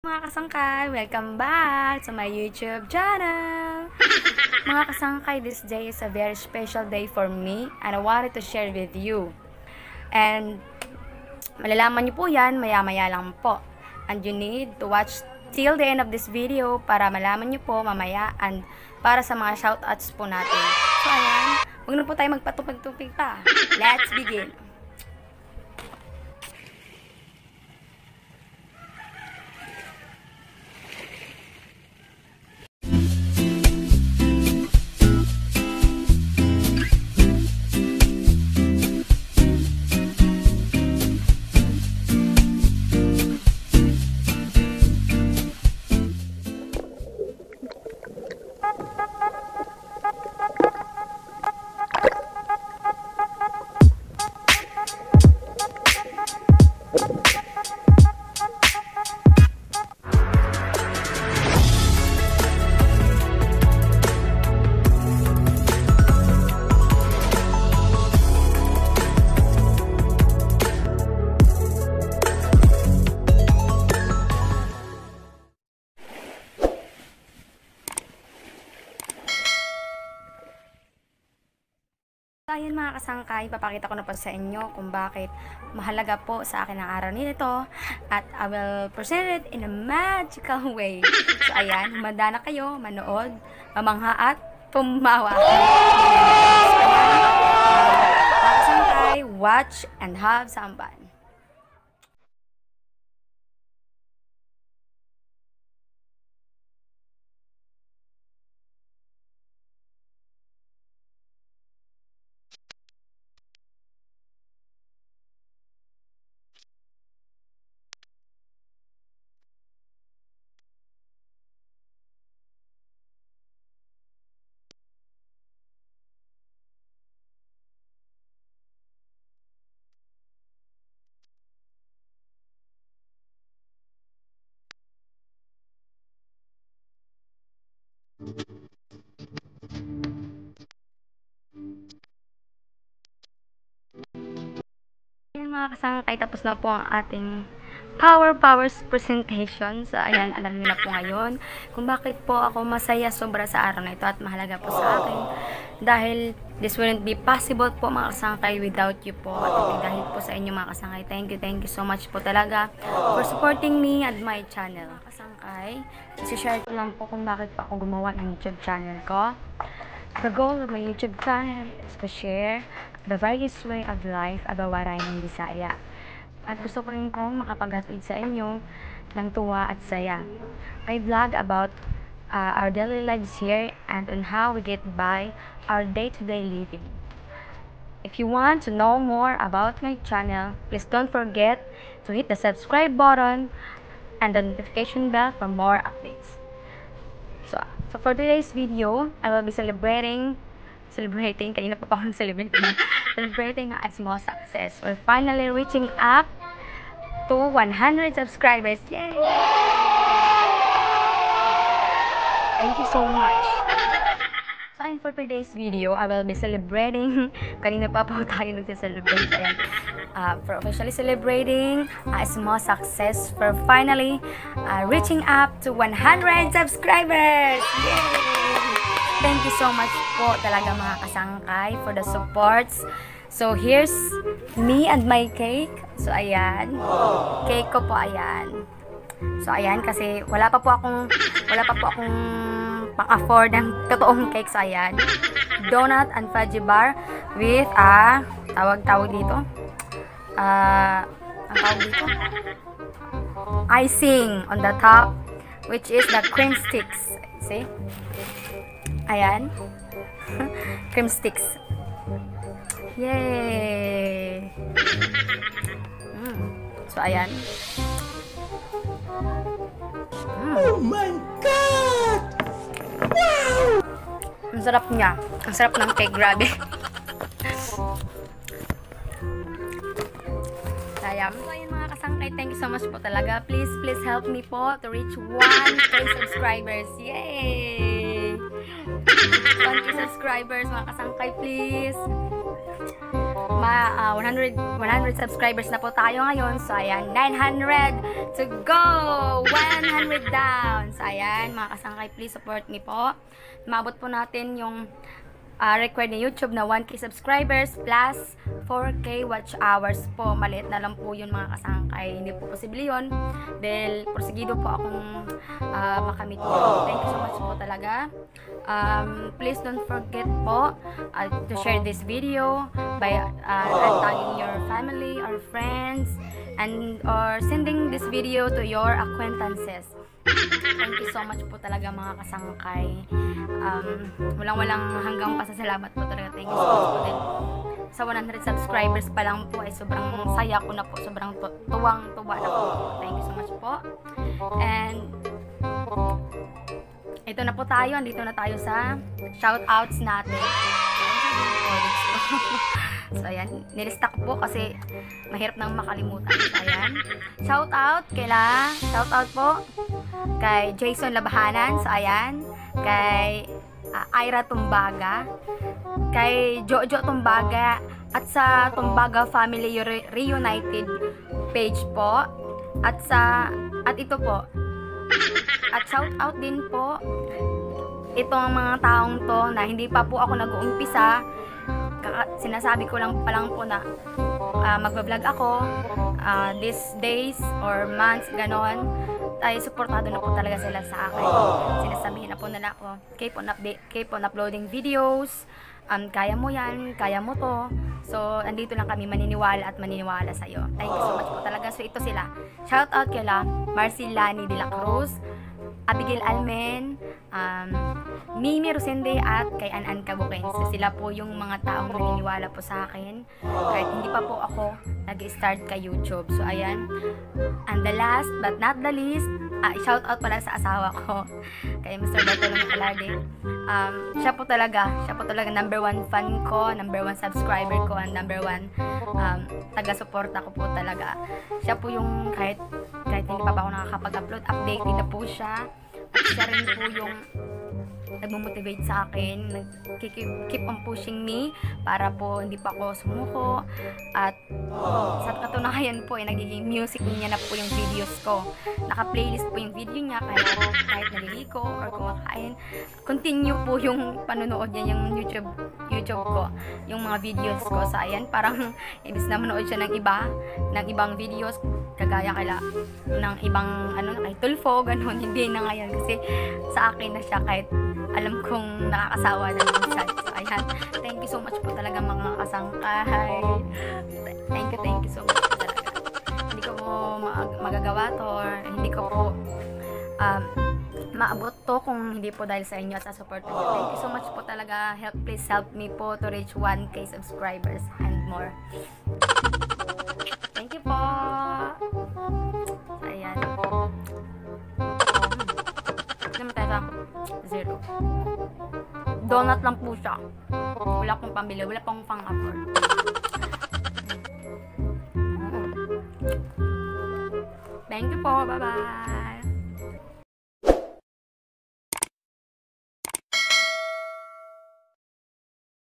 Mga kasangkay, welcome back to my YouTube channel. Mga kasangkay, this day is a very special day for me and I wanted to share with you. And malalaman niyo po yan maya-maya lang po. And you need to watch till the end of this video para malaman niyo po mamaya and para sa mga shoutouts po natin. So ayan, huwag na po tayo magpatupag-tupig pa. Let's begin. Ayan mga kasangkay, papakita ko na po sa inyo kung bakit mahalaga po sa akin ang araw nito at I will present it in a magical way. So ayan, humanda na kayo, manood, mamangha at tumawa. So ayan, mga kasangkay, watch and have some fun. Ayan mga kasangkay, tapos na po ang ating powers presentation. So ayan, alam niyo na po ngayon kung bakit po ako masaya sobra sa araw na ito at mahalaga po sa akin. Dahil this wouldn't be possible po mga kasangkay without you po. At dahil po sa inyo mga kasangkay, thank you so much po talaga for supporting me and my channel. Mga kasangkay, isi-share ko lang po kung bakit po ako gumawa ng YouTube channel ko. The goal of my YouTube channel is to share the various way of life about what I am Bisaya. At gusto ko rin kong makapaghatid sa inyo ng tuwa at saya. I vlog about our daily lives here and on how we get by our day-to-day living. If you want to know more about my channel, please don't forget to hit the subscribe button and the notification bell for more updates. So for today's video, I will be celebrating, kanina pa akong celebrating a small success. We're finally reaching up to 100 subscribers. Yay! Thank you so much. So for today's video, I will be celebrating, kanina pa po tayo nagse-celebrate. For officially celebrating a small success for finally reaching up to 100 subscribers. Yay! Thank you so much po talaga mga kasangkay for the supports. So here's me and my cake. So ayan, cake ko po ayan. So ayan, kasi wala pa po akong pang-afford ng totoong cake. So ayan, donut and fudgy bar with tawag dito. Ang tawag dito, icing on the top, which is the cream sticks. See? Ayan. Cream sticks. Yay! So ayan. Oh my God! Wow! Ang sarap niya. Ang sarap ng cake, grabe. Ayan. So ayan mga kasangkay, thank you so much po talaga. Please help me po to reach 1K subscribers. Yay! 1K subscribers mga kasangkay, please. 100 subscribers na po tayo ngayon. So, ayan, 900 to go! 1,000 100 down. So, ayan, mga kasangkay, please support me po. Mabot po natin yung required ni YouTube na 1K subscribers plus 4K watch hours po. Maliit na lang po yun, mga kasangkay. Hindi po posible yun dahil porsigido po akong makamit po. Thank you so much po talaga. Please don't forget po to share this video by tagging your family or friends and or sending this video to your acquaintances. Thank you so much po talaga, mga kasangkay. Walang hanggang pasasalamat po talaga. Thank you so much po din. Sa 100 subscribers pa lang po ay sobrang saya ko na po. Sobrang tuwang-tuwa na po. Thank you so much po. And ito na po tayo. Andito na tayo sa shoutouts natin. So, ayan. Nilistak po kasi mahirap nang makalimutan. So, ayan. Shoutout po kay Jason Labahanan. So, ayan. Kay Ira Tumbaga. Kay Jojo Tumbaga. At sa Tumbaga Family Reunited page po. At ito po. At shoutout din po itong mga taong to na hindi pa po ako nag-uumpisa. Sinasabi ko lang po na magbablog ako these days or months, ganon, ay supportado na po talaga sila sa akin. Sinasabihin na po nila ako, keep on uploading videos, kaya mo yan, kaya mo to. So, andito lang kami maniniwala sa'yo. Thank you so much po talaga. So, ito sila. Shoutout kila Marcilani de la Cruz, Abigail Almen, Mimi Rosende at kay Anan Cabuquin. So, sila po yung mga taong naniniwala po sa akin kahit hindi pa po ako nag-start kay YouTube. So, ayan. And the last but not the least, shout out pala sa asawa ko, kay Mr. Bartolome Alarde. Siya po talaga number 1 fan ko, number 1 subscriber ko, and number 1 taga-suporta ko po talaga. Siya po yung kahit hindi pa ako nakakapag-upload, updated na po siya. At siya rin po yung nagmo-motivate sa akin, keep on pushing me para po hindi pa ako sumuko. At sa katunayan po ay nagiging music niya na po yung videos ko. Naka-playlist po yung video niya kahit naliliko or kumakain. Continue po yung panonood niya yung YouTube ko, yung mga videos ko. So ayan, parang ibig na manood siya ng ibang videos kagaya ng ibang kay Tulfo, ganun. Hindi na ngayon kasi sa akin na siya kahit alam kong nakakasawa na minsan. So, ayan. Thank you so much po talaga, mga kasangkay. Thank you so much po talaga. Hindi ko po magagawa to or hindi ko po maabot to kung hindi po dahil sa inyo at sa support niyo. Thank you so much po talaga. Please help me po to reach 1K subscribers and more. Thank you po. So, ayan. Naman tayo sa 0. Donut lang po siya. Wala pong pambili. Wala pong pang-afford. Thank you po. Bye-bye.